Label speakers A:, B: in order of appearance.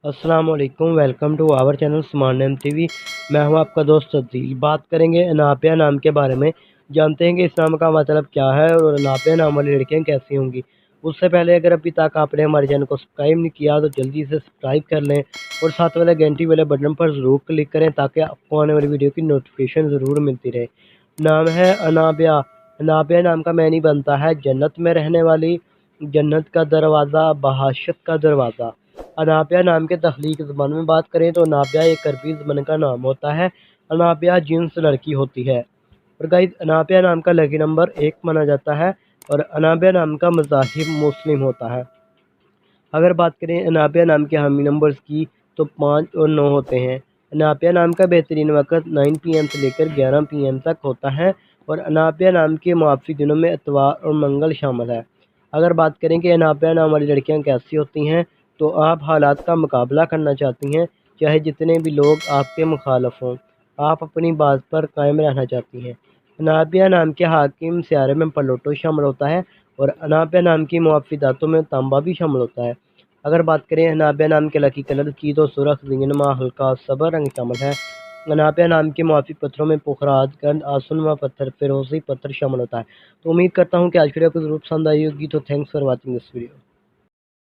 A: अस्सलाम वालेकुम, welcome to our channel smart name TV. मैं हूं आपका दोस्त अदील। बात करेंगे अनापिया नाम के बारे में। जानते हैं कि इस नाम का मतलब क्या है और अनापिया नाम वाली लड़कियां कैसी होंगी। उससे पहले अगर अभी तक आपने हमारे चैनल को सब्सक्राइब नहीं किया तो जल्दी से सब्सक्राइब कर लें और साथ वाले घंटी वाले बटन पर ज़रूर क्लिक करें ताकि आपको आने वाली वीडियो की नोटिफिकेशन ज़रूर मिलती रहे। नाम है अनाबिया। अनाबिया नाम का मैनी बनता है जन्नत में रहने वाली, जन्नत का दरवाज़ा, बहाशत का दरवाज़ा। अनाबिया नाम के तख्लीक ज़बान में बात करें तो अनाबिया एक अरबी ज़बान का नाम होता है। अनाबिया जिन्स लड़की होती है और गाइस अनाबिया नाम का लकी नंबर 1 माना जाता है और अनाबिया नाम का मज़ाहिब मुस्लिम होता है। अगर बात करें अनाबिया नाम के हामी नंबर्स की तो 5 और 9 होते हैं। अनाबिया नाम का बेहतरीन वक्त 9 PM से लेकर 11 PM तक होता है और अनाबिया नाम के मुआफ़ी दिनों में इतवार और मंगल शामिल है। अगर बात करें कि अनाबिया नाम वाली लड़कियां कैसी होती हैं तो आप हालात का मुकाबला करना चाहती हैं, चाहे जितने भी लोग आपके मुखालफ हों, आप अपनी बात पर कायम रहना चाहती हैं। अनाबिया नाम के हाकिम सियारे में प्लूटो शामिल होता है और अनाबिया नाम की मुआफ़िदातों में तांबा भी शामिल होता है। अगर बात करें अनाबिया नाम के लकी कलर की तो सुरख, ज़ीनमा, हल्का सबर रंग शामिल है। अनाबिया नाम के मुआफ़ी पत्थरों में पुखराज, गंध, आसुनमा पत्थर, फिरोज़ी पत्थर शामिल होता है। तो उम्मीद करता हूँ कि आज की वीडियो आपको ज़रूर पसंद आई होगी। तो thanks for watching this video.